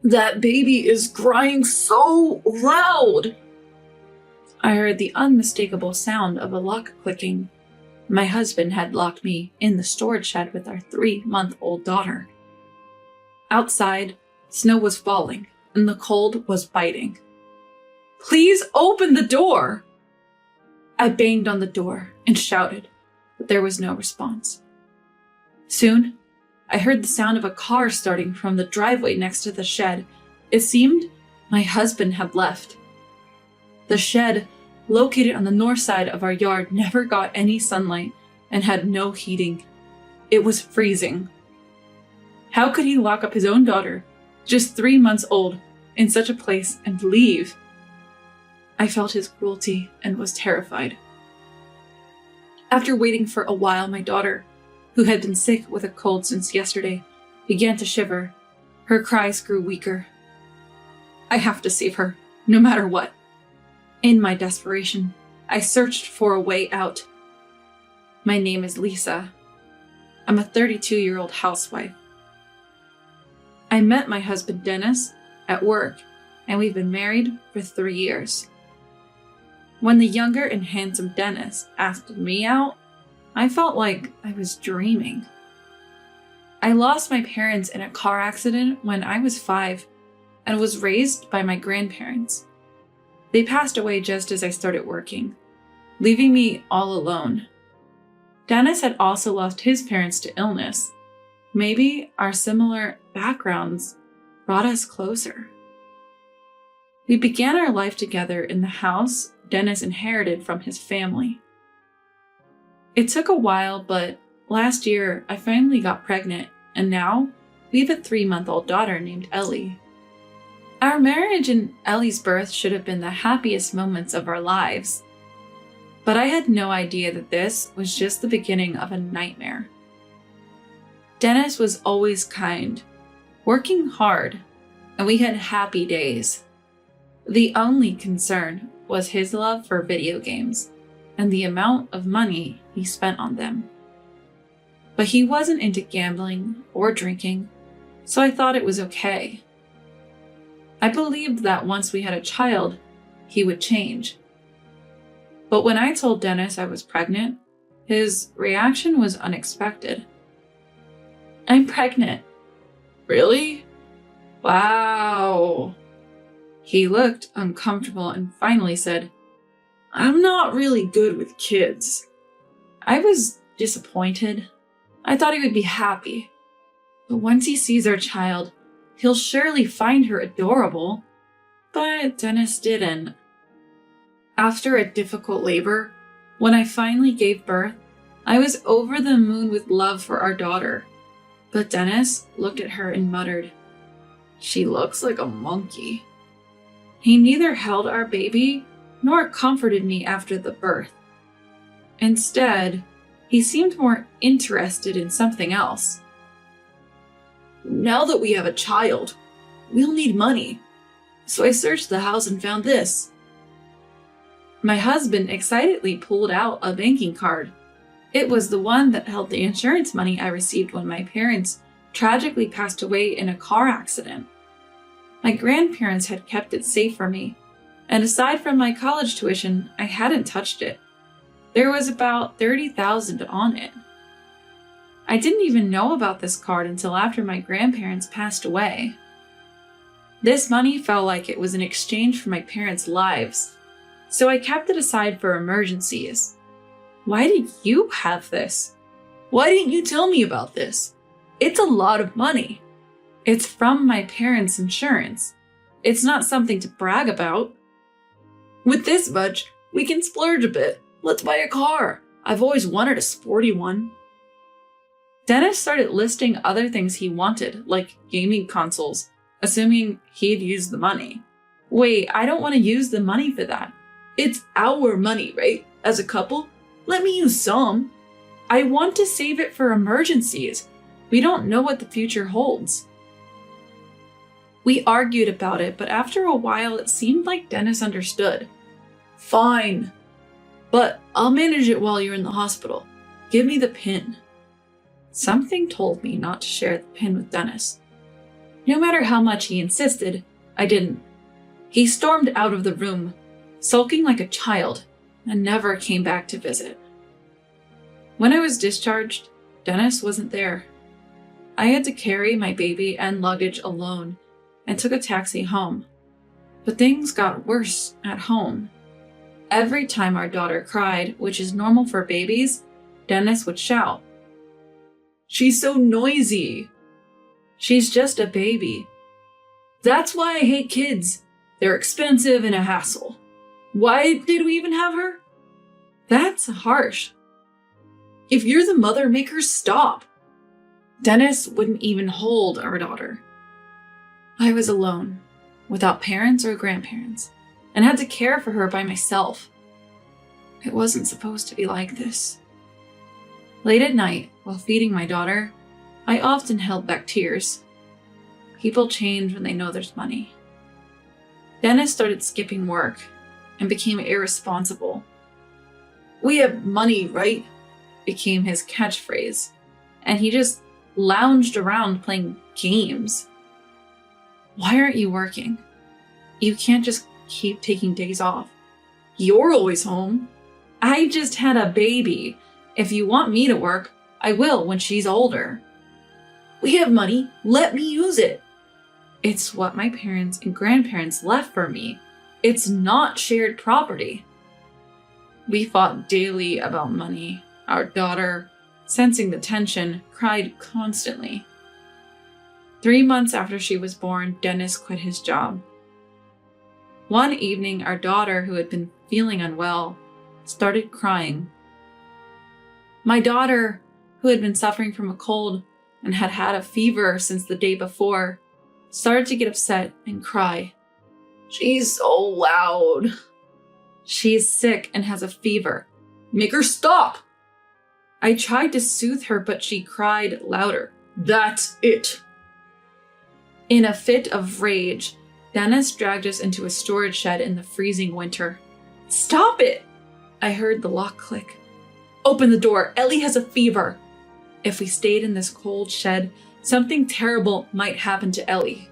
That baby is crying so loud! I heard the unmistakable sound of a lock clicking. My husband had locked me in the storage shed with our 3-month-old daughter. Outside, snow was falling, and the cold was biting. Please open the door! I banged on the door and shouted, but there was no response. Soon, I heard the sound of a car starting from the driveway next to the shed. It seemed my husband had left. The shed, located on the north side of our yard, never got any sunlight and had no heating. It was freezing. How could he lock up his own daughter, just 3 months old, in such a place and leave? I felt his cruelty and was terrified. After waiting for a while, my daughter, who had been sick with a cold since yesterday, began to shiver. Her cries grew weaker. I have to save her, no matter what. In my desperation, I searched for a way out. My name is Lisa. I'm a 32-year-old housewife. I met my husband Dennis at work, and we've been married for 3 years. When the younger and handsome Dennis asked me out, I felt like I was dreaming. I lost my parents in a car accident when I was 5 and was raised by my grandparents. They passed away just as I started working, leaving me all alone. Dennis had also lost his parents to illness. Maybe our similar backgrounds brought us closer. We began our life together in the house Dennis inherited from his family. It took a while, but last year I finally got pregnant, and now we have a 3-month-old daughter named Ellie. Our marriage and Ellie's birth should have been the happiest moments of our lives. But I had no idea that this was just the beginning of a nightmare. Dennis was always kind, working hard, and we had happy days. The only concern was his love for video games and the amount of money he spent on them. But he wasn't into gambling or drinking, so I thought it was okay. I believed that once we had a child, he would change. But when I told Dennis I was pregnant, his reaction was unexpected. "I'm pregnant." "Really? Wow." He looked uncomfortable and finally said, "I'm not really good with kids." I was disappointed. I thought he would be happy. But once he sees our child, he'll surely find her adorable. But Dennis didn't. After a difficult labor, when I finally gave birth, I was over the moon with love for our daughter. But Dennis looked at her and muttered, "She looks like a monkey." He neither held our baby nor comforted me after the birth. Instead, he seemed more interested in something else. "Now that we have a child, we'll need money. So I searched the house and found this." My husband excitedly pulled out a banking card. It was the one that held the insurance money I received when my parents tragically passed away in a car accident. My grandparents had kept it safe for me, and aside from my college tuition, I hadn't touched it. There was about $30,000 on it. I didn't even know about this card until after my grandparents passed away. This money felt like it was in exchange for my parents' lives, so I kept it aside for emergencies. Why did you have this? Why didn't you tell me about this? It's a lot of money. It's from my parents' insurance. It's not something to brag about. With this much, we can splurge a bit. Let's buy a car. I've always wanted a sporty one. Dennis started listing other things he wanted, like gaming consoles, assuming he'd use the money. Wait, I don't want to use the money for that. It's our money, right? As a couple? Let me use some. I want to save it for emergencies. We don't know what the future holds. We argued about it, but after a while it seemed like Dennis understood. Fine. But I'll manage it while you're in the hospital. Give me the PIN. Something told me not to share the PIN with Dennis. No matter how much he insisted, I didn't. He stormed out of the room, sulking like a child, and never came back to visit. When I was discharged, Dennis wasn't there. I had to carry my baby and luggage alone and took a taxi home. But things got worse at home. Every time our daughter cried, which is normal for babies, Dennis would shout, "She's so noisy. She's just a baby. That's why I hate kids. They're expensive and a hassle. Why did we even have her? That's harsh. If you're the mother, make her stop." Dennis wouldn't even hold our daughter. I was alone, without parents or grandparents, and had to care for her by myself. It wasn't supposed to be like this. Late at night, while feeding my daughter, I often held back tears. People change when they know there's money. Dennis started skipping work and became irresponsible. "We have money, right?" became his catchphrase, and he just lounged around playing games. "Why aren't you working? You can't just keep taking days off. You're always home. I just had a baby. If you want me to work, I will when she's older. We have money. Let me use it. It's what my parents and grandparents left for me. It's not shared property." We fought daily about money. Our daughter, sensing the tension, cried constantly. 3 months after she was born, Dennis quit his job. One evening, our daughter, who had been feeling unwell, started crying. My daughter, who had been suffering from a cold and had had a fever since the day before, started to get upset and cry. "She's so loud. She's sick and has a fever. Make her stop." I tried to soothe her, but she cried louder. "That's it." In a fit of rage, Dennis dragged us into a storage shed in the freezing winter. "Stop it!" I heard the lock click. "Open the door. Ellie has a fever." If we stayed in this cold shed, something terrible might happen to Ellie.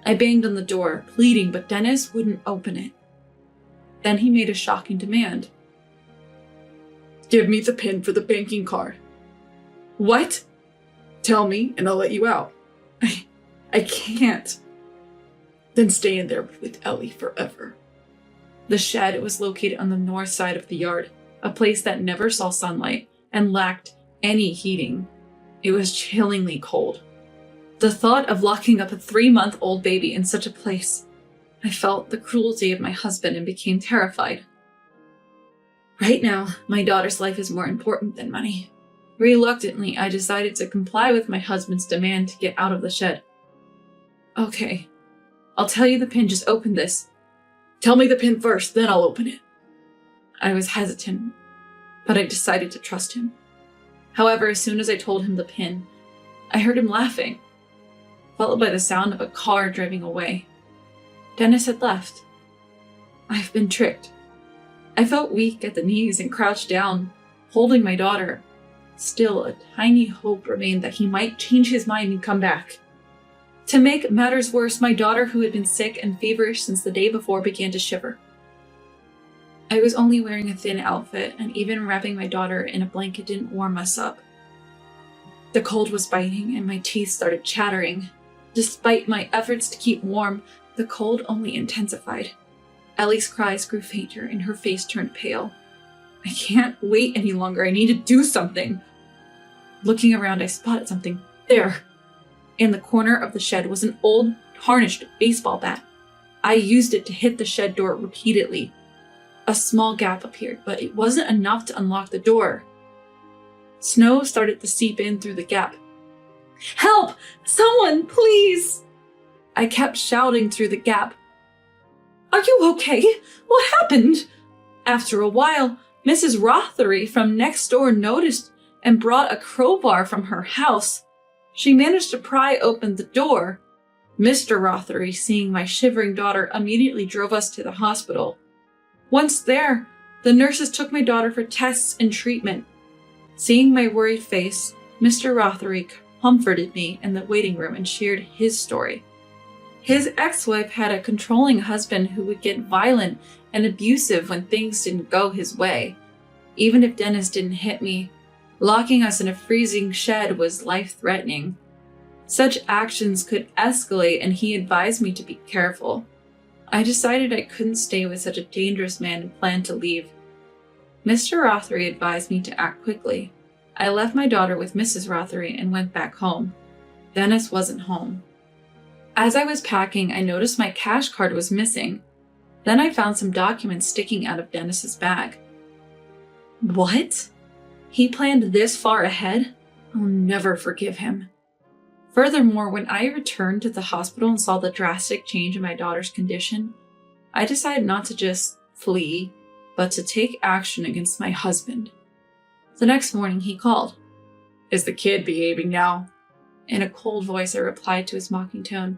I banged on the door, pleading, but Dennis wouldn't open it. Then he made a shocking demand. "Give me the PIN for the banking card." "What?" "Tell me and I'll let you out." I can't." "Then stay in there with Ellie forever." The shed was located on the north side of the yard, a place that never saw sunlight and lacked any heating. It was chillingly cold. The thought of locking up a 3-month-old baby in such a place, I felt the cruelty of my husband and became terrified. Right now, my daughter's life is more important than money. Reluctantly, I decided to comply with my husband's demand to get out of the shed. "Okay, I'll tell you the PIN, just open this." "Tell me the PIN first, then I'll open it." I was hesitant, but I decided to trust him. However, as soon as I told him the PIN, I heard him laughing, followed by the sound of a car driving away. Dennis had left. I've been tricked. I felt weak at the knees and crouched down, holding my daughter. Still, a tiny hope remained that he might change his mind and come back. To make matters worse, my daughter, who had been sick and feverish since the day before, began to shiver. I was only wearing a thin outfit, and even wrapping my daughter in a blanket didn't warm us up. The cold was biting, and my teeth started chattering. Despite my efforts to keep warm, the cold only intensified. Ellie's cries grew fainter, and her face turned pale. I can't wait any longer. I need to do something. Looking around, I spotted something. There! In the corner of the shed was an old, tarnished baseball bat. I used it to hit the shed door repeatedly. A small gap appeared, but it wasn't enough to unlock the door. Snow started to seep in through the gap. "Help! Someone, please!" I kept shouting through the gap. "Are you okay? What happened?" After a while, Mrs. Rothery from next door noticed and brought a crowbar from her house. She managed to pry open the door. Mr. Rothery, seeing my shivering daughter, immediately drove us to the hospital. Once there, the nurses took my daughter for tests and treatment. Seeing my worried face, Mr. Rothery comforted me in the waiting room and shared his story. His ex-wife had a controlling husband who would get violent and abusive when things didn't go his way. Even if Dennis didn't hit me, locking us in a freezing shed was life-threatening. Such actions could escalate, and he advised me to be careful. I decided I couldn't stay with such a dangerous man and planned to leave. Mr. Rothery advised me to act quickly. I left my daughter with Mrs. Rothery and went back home. Dennis wasn't home. As I was packing, I noticed my cash card was missing. Then I found some documents sticking out of Dennis's bag. What? He planned this far ahead? I'll never forgive him. Furthermore, when I returned to the hospital and saw the drastic change in my daughter's condition, I decided not to just flee, but to take action against my husband. The next morning, he called. "Is the kid behaving now?" In a cold voice, I replied to his mocking tone.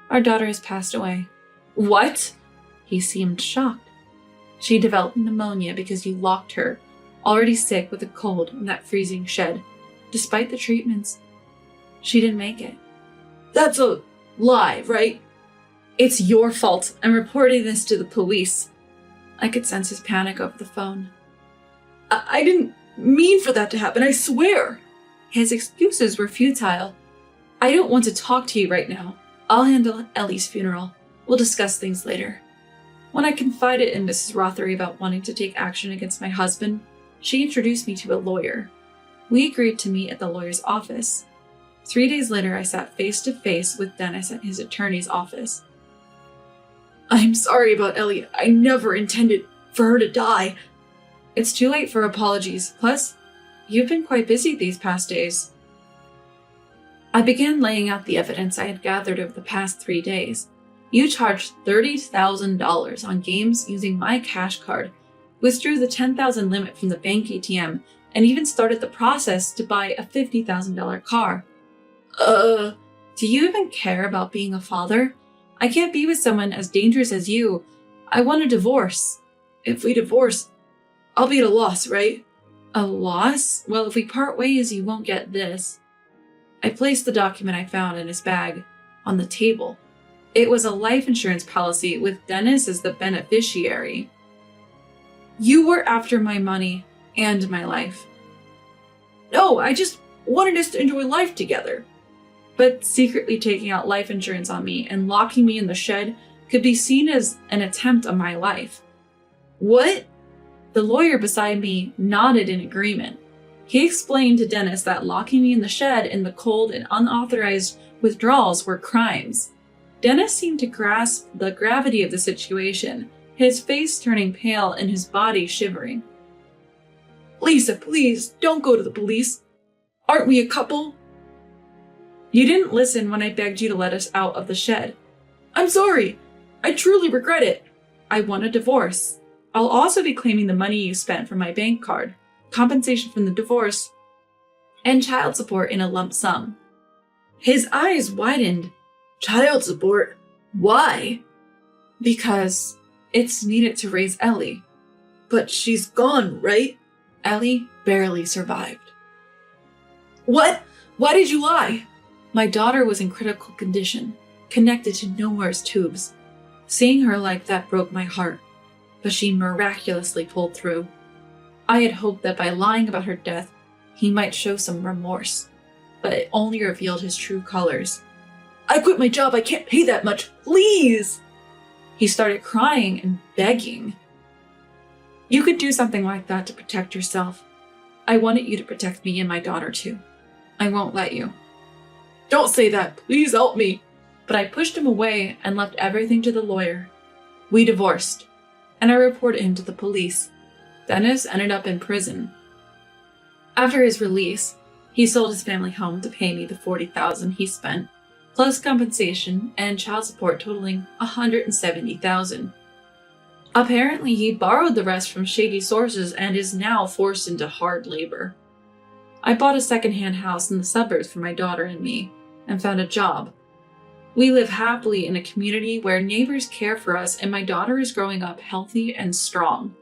"Our daughter has passed away." "What?" He seemed shocked. "She developed pneumonia because you locked her, already sick with a cold, in that freezing shed. Despite the treatments, she didn't make it." "That's a lie, right?" "It's your fault. I'm reporting this to the police." I could sense his panic over the phone. I didn't mean for that to happen, I swear." His excuses were futile. "I don't want to talk to you right now. I'll handle Ellie's funeral. We'll discuss things later." When I confided in Mrs. Rothery about wanting to take action against my husband, she introduced me to a lawyer. We agreed to meet at the lawyer's office. 3 days later, I sat face to face with Dennis at his attorney's office. "I'm sorry about Ellie. I never intended for her to die." "It's too late for apologies. Plus, you've been quite busy these past days." I began laying out the evidence I had gathered over the past 3 days. You charged $30,000 on games using my cash card, withdrew the $10,000 limit from the bank ATM, and even started the process to buy a $50,000 car. Do you even care about being a father? I can't be with someone as dangerous as you. I want a divorce." "If we divorce, I'll be at a loss, right?" "A loss? Well, if we part ways, you won't get this." I placed the document I found in his bag on the table. It was a life insurance policy with Dennis as the beneficiary. "You were after my money and my life." "No, I just wanted us to enjoy life together." But secretly taking out life insurance on me and locking me in the shed could be seen as an attempt on my life. "What?" The lawyer beside me nodded in agreement. He explained to Dennis that locking me in the shed in the cold and unauthorized withdrawals were crimes. Dennis seemed to grasp the gravity of the situation, his face turning pale and his body shivering. "Lisa, please, don't go to the police. Aren't we a couple?" "You didn't listen when I begged you to let us out of the shed." "I'm sorry. I truly regret it." "I want a divorce. I'll also be claiming the money you spent from my bank card, compensation from the divorce, and child support in a lump sum." His eyes widened. "Child support? Why?" "Because it's needed to raise Ellie." "But she's gone, right?" "Ellie barely survived." "What? Why did you lie?" "My daughter was in critical condition, connected to numerous tubes. Seeing her like that broke my heart, but she miraculously pulled through. I had hoped that by lying about her death, he might show some remorse, but it only revealed his true colors. "I quit my job. I can't pay that much. Please!" He started crying and begging. "You could do something like that to protect yourself. I wanted you to protect me and my daughter too. I won't let you." "Don't say that. Please help me." But I pushed him away and left everything to the lawyer. We divorced, and I reported him to the police. Dennis ended up in prison. After his release, he sold his family home to pay me the $40,000 he spent, plus compensation and child support totaling $170,000. Apparently, he borrowed the rest from shady sources and is now forced into hard labor. I bought a second-hand house in the suburbs for my daughter and me, and found a job. We live happily in a community where neighbors care for us, and my daughter is growing up healthy and strong.